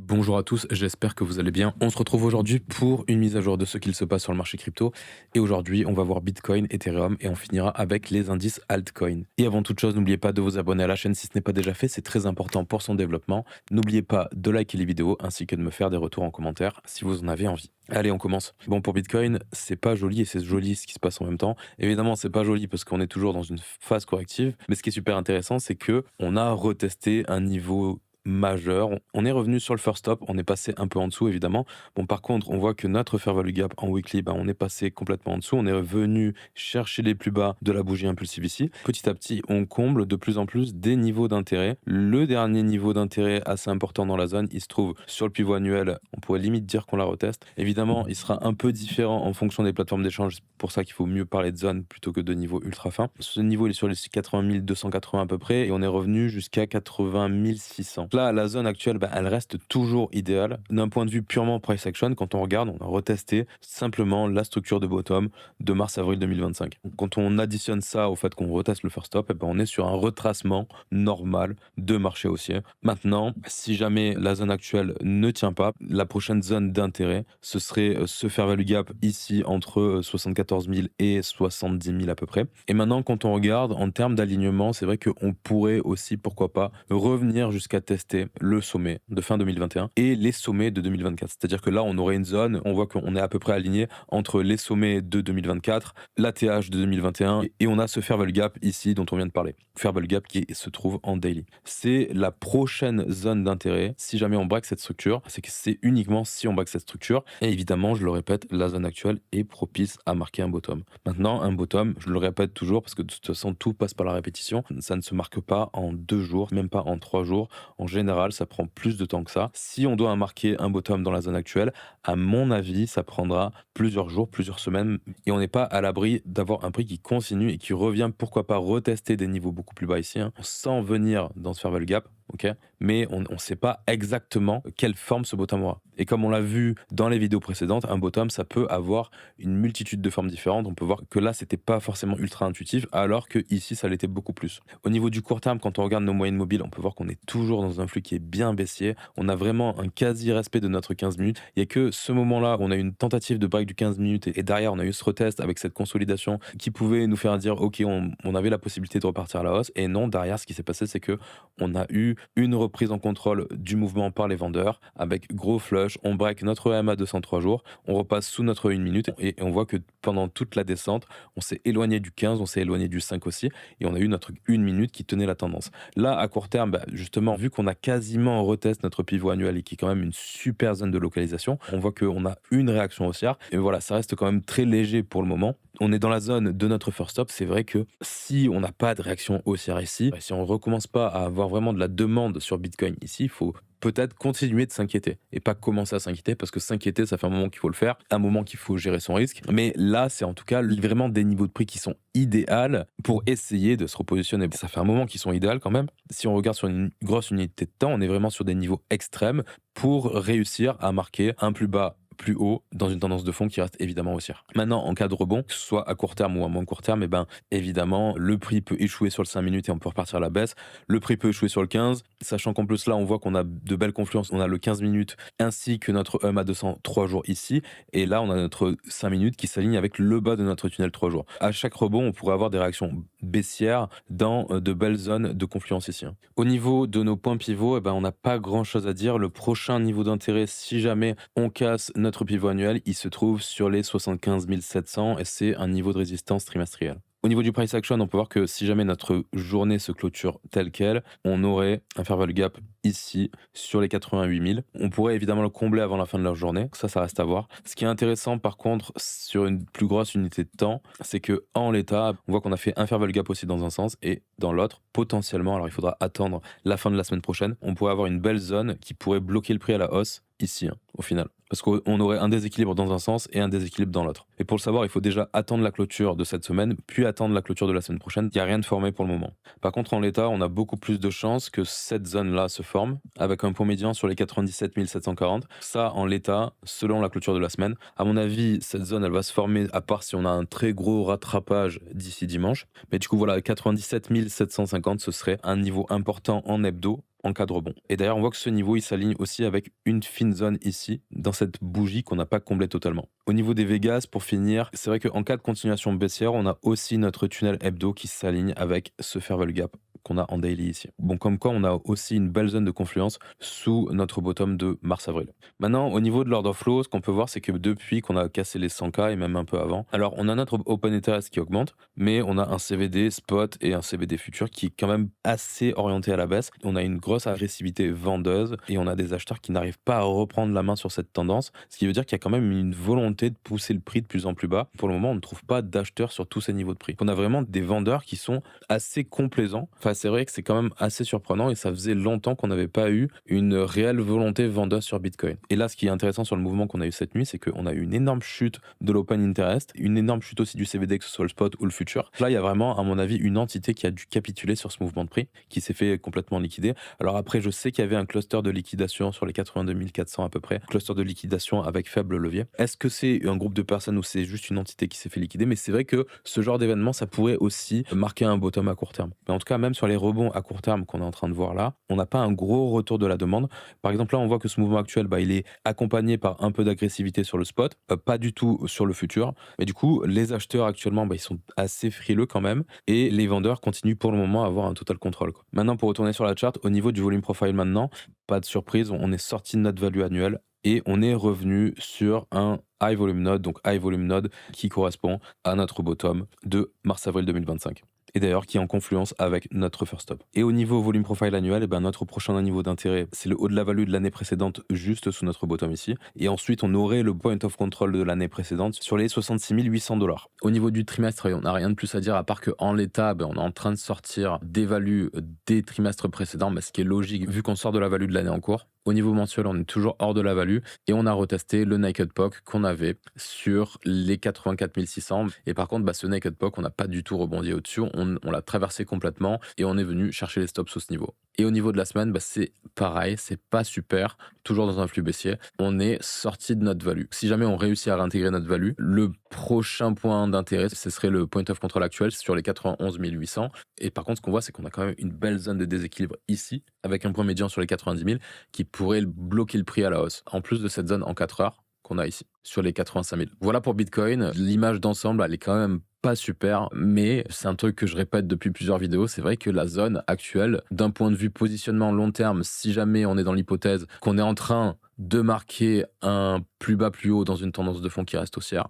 Bonjour à tous, j'espère que vous allez bien. On se retrouve aujourd'hui pour une mise à jour de ce qu'il se passe sur le marché crypto. Et aujourd'hui, on va voir Bitcoin, Ethereum et on finira avec les indices altcoin. Et avant toute chose, n'oubliez pas de vous abonner à la chaîne si ce n'est pas déjà fait, c'est très important pour son développement. N'oubliez pas de liker les vidéos ainsi que de me faire des retours en commentaire si vous en avez envie. Allez, on commence. Bon, pour Bitcoin, c'est pas joli et c'est joli ce qui se passe en même temps. Évidemment, c'est pas joli parce qu'on est toujours dans une phase corrective, mais ce qui est super intéressant, c'est que on a retesté un niveau majeur. On est revenu sur le first stop, on est passé un peu en dessous évidemment. Bon, par contre, on voit que notre fair value gap en weekly, on est passé complètement en dessous. On est revenu chercher les plus bas de la bougie impulsive ici. Petit à petit, on comble de plus en plus des niveaux d'intérêt. Le dernier niveau d'intérêt assez important dans la zone, il se trouve sur le pivot annuel. On pourrait limite dire qu'on la reteste. Évidemment, il sera un peu différent en fonction des plateformes d'échange. C'est pour ça qu'il faut mieux parler de zone plutôt que de niveau ultra fin. Ce niveau, il est sur les 80 280 à peu près et on est revenu jusqu'à 80 600. Là, la zone actuelle, elle reste toujours idéale. D'un point de vue purement price action, quand on regarde, on a retesté simplement la structure de bottom de mars-avril 2025. Quand on additionne ça au fait qu'on reteste le first stop, on est sur un retracement normal de marché haussier. Maintenant, si jamais la zone actuelle ne tient pas, la prochaine zone d'intérêt, ce serait ce fair value gap ici entre 74 000 et 70 000 à peu près. Et maintenant, quand on regarde en termes d'alignement, c'est vrai qu'on pourrait aussi, pourquoi pas, revenir jusqu'à tester le sommet de fin 2021 et les sommets de 2024. C'est-à-dire que là, on aurait une zone, on voit qu'on est à peu près aligné entre les sommets de 2024, l'ATH de 2021 et on a ce fair value gap ici dont on vient de parler. Fair value gap qui se trouve en daily. C'est la prochaine zone d'intérêt. Si jamais on break cette structure, c'est que c'est uniquement si on break cette structure. Et évidemment, je le répète, la zone actuelle est propice à marquer un bottom. Maintenant, un bottom, je le répète toujours parce que de toute façon, tout passe par la répétition. Ça ne se marque pas en 2 jours, même pas en 3 jours. En général, ça prend plus de temps que ça. Si on doit marquer un bottom dans la zone actuelle, à mon avis, ça prendra plusieurs jours, plusieurs semaines. Et on n'est pas à l'abri d'avoir un prix qui continue et qui revient, pourquoi pas, retester des niveaux beaucoup plus bas ici, sans venir dans ce fair value gap. Okay, mais on ne sait pas exactement quelle forme ce bottom aura. Et comme on l'a vu dans les vidéos précédentes, un bottom, ça peut avoir une multitude de formes différentes. On peut voir que là, c'était pas forcément ultra intuitif, alors que ici, ça l'était beaucoup plus. Au niveau du court terme, quand on regarde nos moyennes mobiles, on peut voir qu'on est toujours dans un flux qui est bien baissier. On a vraiment un quasi-respect de notre 15 minutes. Il n'y a que ce moment-là, on a eu une tentative de break du 15 minutes et derrière, on a eu ce retest avec cette consolidation qui pouvait nous faire dire, OK, on avait la possibilité de repartir à la hausse. Et non, derrière, ce qui s'est passé, c'est que on a eu une reprise en contrôle du mouvement par les vendeurs avec gros flush, on break notre EMA 203 jours, on repasse sous notre 1 minute et on voit que pendant toute la descente, on s'est éloigné du 15, on s'est éloigné du 5 aussi et on a eu notre 1 minute qui tenait la tendance. Là, à court terme, justement, vu qu'on a quasiment retest notre pivot annuel et qui est quand même une super zone de localisation, on voit qu'on a une réaction haussière et voilà, ça reste quand même très léger pour le moment. On est dans la zone de notre first stop. C'est vrai que si on n'a pas de réaction haussière ici, si on ne recommence pas à avoir vraiment de la demande sur Bitcoin ici, il faut peut-être continuer de s'inquiéter et pas commencer à s'inquiéter parce que s'inquiéter, ça fait un moment qu'il faut le faire, un moment qu'il faut gérer son risque. Mais là, c'est en tout cas vraiment des niveaux de prix qui sont idéaux pour essayer de se repositionner. Ça fait un moment qu'ils sont idéaux quand même. Si on regarde sur une grosse unité de temps, on est vraiment sur des niveaux extrêmes pour réussir à marquer un plus bas plus haut dans une tendance de fond qui reste évidemment haussière. Maintenant, en cas de rebond, que ce soit à court terme ou à moins court terme, évidemment, le prix peut échouer sur le 5 minutes et on peut repartir à la baisse. Le prix peut échouer sur le 15, sachant qu'en plus là, on voit qu'on a de belles confluences. On a le 15 minutes ainsi que notre EMA 203 jours ici. Et là, on a notre 5 minutes qui s'aligne avec le bas de notre tunnel 3 jours. À chaque rebond, on pourrait avoir des réactions baissières dans de belles zones de confluence ici. Au niveau de nos points pivots, on n'a pas grand chose à dire. Le prochain niveau d'intérêt, si jamais on casse notre pivot annuel, il se trouve sur les 75 700 et c'est un niveau de résistance trimestriel. Au niveau du price action, on peut voir que si jamais notre journée se clôture telle qu'elle, on aurait un fair value gap ici sur les 88 000. On pourrait évidemment le combler avant la fin de leur journée. Ça reste à voir. Ce qui est intéressant par contre sur une plus grosse unité de temps, c'est que en l'état, on voit qu'on a fait un fair value gap aussi dans un sens et dans l'autre, potentiellement, alors il faudra attendre la fin de la semaine prochaine, on pourrait avoir une belle zone qui pourrait bloquer le prix à la hausse ici, au final. Parce qu'on aurait un déséquilibre dans un sens et un déséquilibre dans l'autre. Et pour le savoir, il faut déjà attendre la clôture de cette semaine, puis attendre la clôture de la semaine prochaine. Il n'y a rien de formé pour le moment. Par contre, en l'état, on a beaucoup plus de chances que cette zone-là se forme, avec un point médian sur les 97 740. Ça, en l'état, selon la clôture de la semaine. À mon avis, cette zone, elle va se former, à part si on a un très gros rattrapage d'ici dimanche. Mais du coup, voilà, 97 750, ce serait un niveau important en hebdo en cas de rebond. Et d'ailleurs, on voit que ce niveau, il s'aligne aussi avec une fine zone ici, dans cette bougie qu'on n'a pas comblée totalement. Au niveau des Vegas, pour finir, c'est vrai qu'en cas de continuation baissière, on a aussi notre tunnel hebdo qui s'aligne avec ce fair value gap qu'on a en daily ici. Bon, comme quoi, on a aussi une belle zone de confluence sous notre bottom de mars-avril. Maintenant, au niveau de l'order flow, ce qu'on peut voir, c'est que depuis qu'on a cassé les 100K et même un peu avant, alors on a notre open interest qui augmente, mais on a un CVD spot et un CVD futur qui est quand même assez orienté à la baisse. On a une grosse agressivité vendeuse et on a des acheteurs qui n'arrivent pas à reprendre la main sur cette tendance, ce qui veut dire qu'il y a quand même une volonté de pousser le prix de plus en plus bas. Pour le moment, on ne trouve pas d'acheteurs sur tous ces niveaux de prix. On a vraiment des vendeurs qui sont assez complaisants. Enfin, c'est vrai que c'est quand même assez surprenant et ça faisait longtemps qu'on n'avait pas eu une réelle volonté vendeuse sur Bitcoin. Et là, ce qui est intéressant sur le mouvement qu'on a eu cette nuit, c'est qu'on a eu une énorme chute de l'open interest, une énorme chute aussi du CVD, que ce soit le spot ou le futur. Là, il y a vraiment, à mon avis, une entité qui a dû capituler sur ce mouvement de prix, qui s'est fait complètement liquider. Alors après, je sais qu'il y avait un cluster de liquidation sur les 82 400 à peu près, cluster de liquidation avec faible levier. Est-ce que c'est un groupe de personnes ou c'est juste une entité qui s'est fait liquider? Mais c'est vrai que ce genre d'événement, ça pourrait aussi marquer un bottom à court terme. Mais en tout cas, même sur les rebonds à court terme qu'on est en train de voir là, on n'a pas un gros retour de la demande. Par exemple, là, on voit que ce mouvement actuel, il est accompagné par un peu d'agressivité sur le spot, pas du tout sur le futur. Mais du coup, les acheteurs actuellement, ils sont assez frileux quand même, et les vendeurs continuent pour le moment à avoir un total contrôle, quoi. Maintenant, pour retourner sur la chart, au niveau du volume profile maintenant, pas de surprise, on est sorti de notre value annuelle et on est revenu sur un high volume node, donc high volume node qui correspond à notre bottom de mars-avril 2025. Et d'ailleurs qui est en confluence avec notre first stop. Et au niveau volume profile annuel, notre prochain niveau d'intérêt, c'est le haut de la value de l'année précédente juste sous notre bottom ici. Et ensuite, on aurait le point of control de l'année précédente sur les 66 800 $. Au niveau du trimestre, on n'a rien de plus à dire à part qu'en l'état, on est en train de sortir des values des trimestres précédents, ce qui est logique vu qu'on sort de la value de l'année en cours. Au niveau mensuel, on est toujours hors de la value et on a retesté le Naked POC qu'on avait sur les 84 600. Et par contre, ce Naked POC, on n'a pas du tout rebondi au-dessus. On l'a traversé complètement et on est venu chercher les stops sous ce niveau. Et au niveau de la semaine, c'est pareil, c'est pas super, toujours dans un flux baissier. On est sorti de notre value. Si jamais on réussit à réintégrer notre value, le prochain point d'intérêt, ce serait le point of control actuel sur les 91 800. Et par contre, ce qu'on voit, c'est qu'on a quand même une belle zone de déséquilibre ici, avec un point médian sur les 90 000 qui pourrait bloquer le prix à la hausse. En plus de cette zone en 4 heures qu'on a ici, sur les 85 000. Voilà pour Bitcoin. L'image d'ensemble, elle est quand même pas super, mais c'est un truc que je répète depuis plusieurs vidéos. C'est vrai que la zone actuelle, d'un point de vue positionnement long terme, si jamais on est dans l'hypothèse qu'on est en train de marquer un plus bas plus haut dans une tendance de fond qui reste haussière,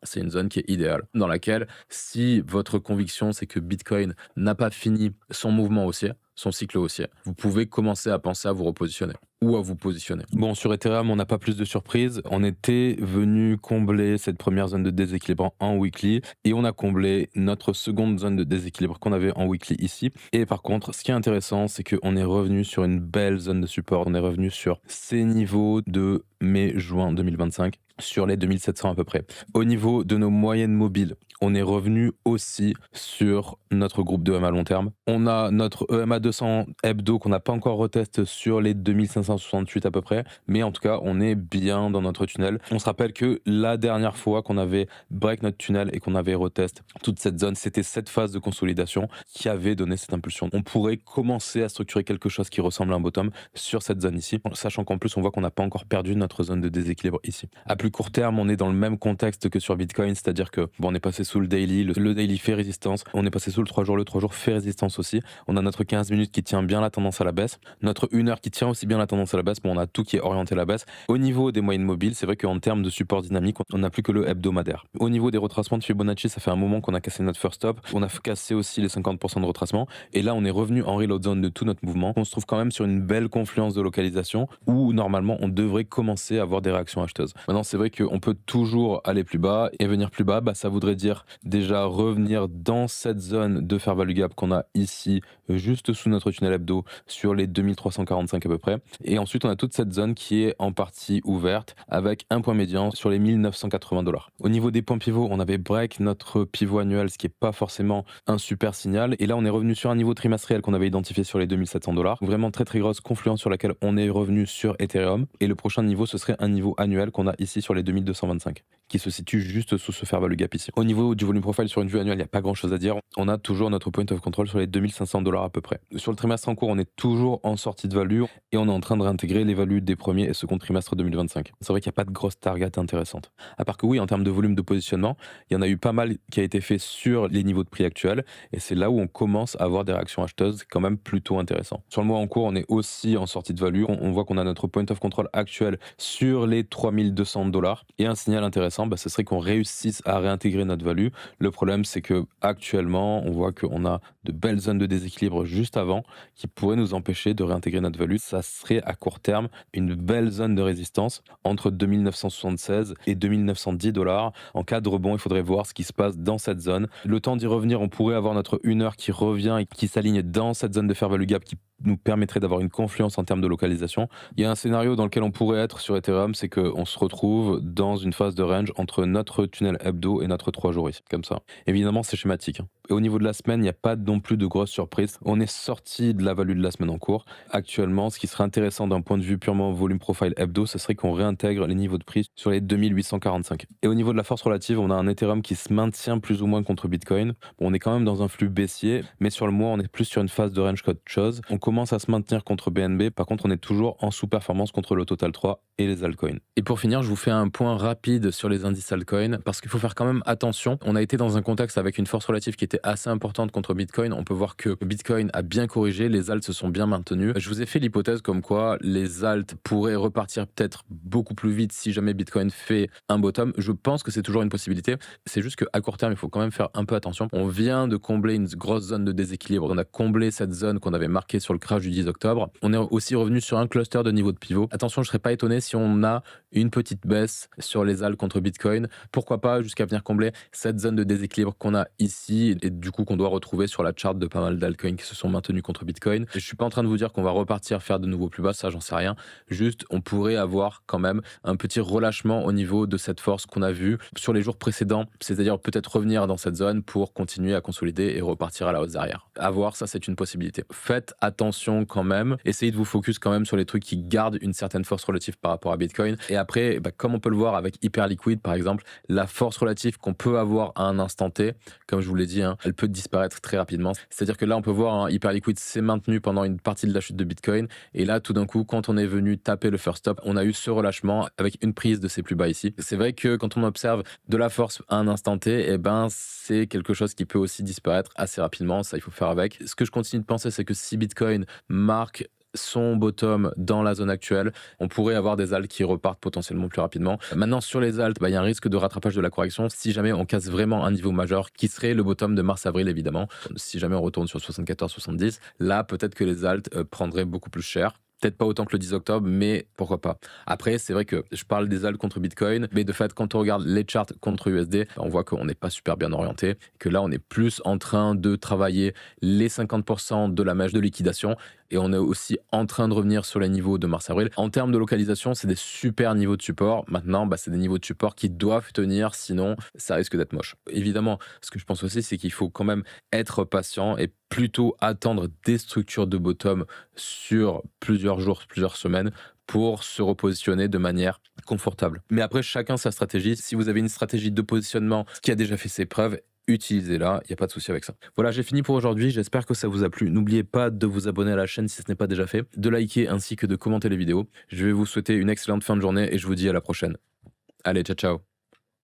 c'est une zone qui est idéale, dans laquelle si votre conviction c'est que Bitcoin n'a pas fini son mouvement haussier, son cycle haussier, vous pouvez commencer à penser à vous repositionner ou à vous positionner. Bon, sur Ethereum, on n'a pas plus de surprises. On était venu combler cette première zone de déséquilibre en weekly et on a comblé notre seconde zone de déséquilibre qu'on avait en weekly ici. Et par contre, ce qui est intéressant, c'est qu'on est revenu sur une belle zone de support. On est revenu sur ces niveaux de mai-juin 2025 sur les 2700 à peu près. Au niveau de nos moyennes mobiles, on est revenu aussi sur notre groupe de EMA long terme. On a notre EMA 200 hebdo qu'on n'a pas encore retest sur les 2568 à peu près, mais en tout cas, on est bien dans notre tunnel. On se rappelle que la dernière fois qu'on avait break notre tunnel et qu'on avait retest toute cette zone, c'était cette phase de consolidation qui avait donné cette impulsion. On pourrait commencer à structurer quelque chose qui ressemble à un bottom sur cette zone ici, sachant qu'en plus, on voit qu'on n'a pas encore perdu notre zone de déséquilibre ici. À plus court terme, on est dans le même contexte que sur Bitcoin, c'est-à-dire que on est passé sous le daily, le daily fait résistance, on est passé sous le 3 jours, le 3 jours fait résistance aussi. On a notre 15 minutes qui tient bien la tendance à la baisse, notre 1 heure qui tient aussi bien la tendance à la baisse, on a tout qui est orienté à la baisse. Au niveau des moyennes mobiles, c'est vrai qu'en termes de support dynamique, on n'a plus que le hebdomadaire. Au niveau des retracements de Fibonacci, ça fait un moment qu'on a cassé notre first stop, on a cassé aussi les 50% de retracement, et là on est revenu en reload zone de tout notre mouvement. On se trouve quand même sur une belle confluence de localisation où normalement on devrait commencer à avoir des réactions acheteuses. Maintenant, c'est vrai qu'on peut toujours aller plus bas et venir plus bas, ça voudrait dire déjà revenir dans cette zone de fair value gap qu'on a ici, juste sous notre tunnel hebdo, sur les 2345 à peu près. Et ensuite, on a toute cette zone qui est en partie ouverte avec un point médian sur les 1980 $. Au niveau des points pivots, on avait break notre pivot annuel, ce qui n'est pas forcément un super signal. Et là, on est revenu sur un niveau trimestriel qu'on avait identifié sur les 2700 $. Vraiment très très grosse confluence sur laquelle on est revenu sur Ethereum. Et le prochain niveau, ce serait un niveau annuel qu'on a ici sur les 2225, qui se situe juste sous ce fair value gap ici. Au niveau niveau du volume profile sur une vue annuelle, il n'y a pas grand-chose à dire. On a toujours notre point of control sur les 2500 $ à peu près. Sur le trimestre en cours, on est toujours en sortie de value et on est en train de réintégrer les values des premiers et second trimestres 2025. C'est vrai qu'il n'y a pas de grosse target intéressante. À part que oui, en termes de volume de positionnement, il y en a eu pas mal qui a été fait sur les niveaux de prix actuels et c'est là où on commence à avoir des réactions acheteuses quand même plutôt intéressantes. Sur le mois en cours, on est aussi en sortie de value. On voit qu'on a notre point of control actuel sur les 3200 $. Et un signal intéressant, ce serait qu'on réussisse à réintégrer notre value. Le problème, c'est que actuellement, on voit qu'on a de belles zones de déséquilibre juste avant qui pourraient nous empêcher de réintégrer notre value. Ça serait à court terme une belle zone de résistance entre 2976 et 2910 $. En cas de rebond, il faudrait voir ce qui se passe dans cette zone. Le temps d'y revenir, on pourrait avoir notre 1 heure qui revient et qui s'aligne dans cette zone de fair value gap qui nous permettrait d'avoir une confluence en termes de localisation. Il y a un scénario dans lequel on pourrait être sur Ethereum, c'est qu'on se retrouve dans une phase de range entre notre tunnel hebdo et notre 3 jours ici, comme ça. Évidemment, c'est schématique. Et au niveau de la semaine, il n'y a pas non plus de grosses surprises. On est sorti de la value de la semaine en cours. Actuellement, ce qui serait intéressant d'un point de vue purement volume profile hebdo, ce serait qu'on réintègre les niveaux de prix sur les 2845. Et au niveau de la force relative, on a un Ethereum qui se maintient plus ou moins contre Bitcoin. Bon, on est quand même dans un flux baissier, mais sur le mois, on est plus sur une phase de range qu'autre chose. On commence à se maintenir contre BNB. Par contre, on est toujours en sous-performance contre le Total 3 et les altcoins. Et pour finir, je vous fais un point rapide sur les indices altcoins parce qu'il faut faire quand même attention. On a été dans un contexte avec une force relative qui était assez importante contre Bitcoin. On peut voir que Bitcoin a bien corrigé, les alts se sont bien maintenus. Je vous ai fait l'hypothèse comme quoi les alts pourraient repartir peut-être beaucoup plus vite si jamais Bitcoin fait un bottom. Je pense que c'est toujours une possibilité. C'est juste qu'à court terme, il faut quand même faire un peu attention. On vient de combler une grosse zone de déséquilibre. On a comblé cette zone qu'on avait marquée sur le crash du 10 octobre. On est aussi revenu sur un cluster de niveau de pivot. Attention, je ne serais pas étonné si on a une petite baisse sur les alts contre Bitcoin. Pourquoi pas jusqu'à venir combler cette zone de déséquilibre qu'on a ici et du coup qu'on doit retrouver sur la charte de pas mal d'altcoins qui se sont maintenus contre Bitcoin. Et je suis pas en train de vous dire qu'on va repartir faire de nouveaux plus bas, ça j'en sais rien. Juste, on pourrait avoir quand même un petit relâchement au niveau de cette force qu'on a vue sur les jours précédents, c'est-à-dire peut-être revenir dans cette zone pour continuer à consolider et repartir à la hausse derrière. À voir, ça c'est une possibilité. Faites attention quand même, essayez de vous focus quand même sur les trucs qui gardent une certaine force relative par rapport à Bitcoin. Et après, comme on peut le voir avec Hyperliquid par exemple, la force relative qu'on peut avoir à un instant T, comme je vous l'ai dit, elle peut disparaître très rapidement. C'est-à-dire que là, on peut voir Hyperliquid s'est maintenu pendant une partie de la chute de Bitcoin. Et là, tout d'un coup, quand on est venu taper le first stop, on a eu ce relâchement avec une prise de ses plus bas ici. C'est vrai que quand on observe de la force à un instant T, c'est quelque chose qui peut aussi disparaître assez rapidement. Ça, il faut faire avec. Ce que je continue de penser, c'est que si Bitcoin marque son bottom dans la zone actuelle, on pourrait avoir des alts qui repartent potentiellement plus rapidement. Maintenant, sur les alts, il y a un risque de rattrapage de la correction si jamais on casse vraiment un niveau majeur qui serait le bottom de mars-avril évidemment. Si jamais on retourne sur 74-70, là peut-être que les alts prendraient beaucoup plus cher. Peut-être pas autant que le 10 octobre, mais pourquoi pas. Après, c'est vrai que je parle des alts contre Bitcoin, mais de fait, quand on regarde les charts contre USD, on voit qu'on n'est pas super bien orienté, que là, on est plus en train de travailler les 50% de la mèche de liquidation, et on est aussi en train de revenir sur les niveaux de mars-avril. En termes de localisation, c'est des super niveaux de support. Maintenant, c'est des niveaux de support qui doivent tenir, sinon, ça risque d'être moche. Évidemment, ce que je pense aussi, c'est qu'il faut quand même être patient et plutôt attendre des structures de bottom sur plusieurs jours, plusieurs semaines pour se repositionner de manière confortable. Mais après, chacun sa stratégie. Si vous avez une stratégie de positionnement qui a déjà fait ses preuves, utilisez-la, il n'y a pas de souci avec ça. Voilà, j'ai fini pour aujourd'hui, j'espère que ça vous a plu. N'oubliez pas de vous abonner à la chaîne si ce n'est pas déjà fait, de liker ainsi que de commenter les vidéos. Je vais vous souhaiter une excellente fin de journée et je vous dis à la prochaine. Allez, ciao ciao.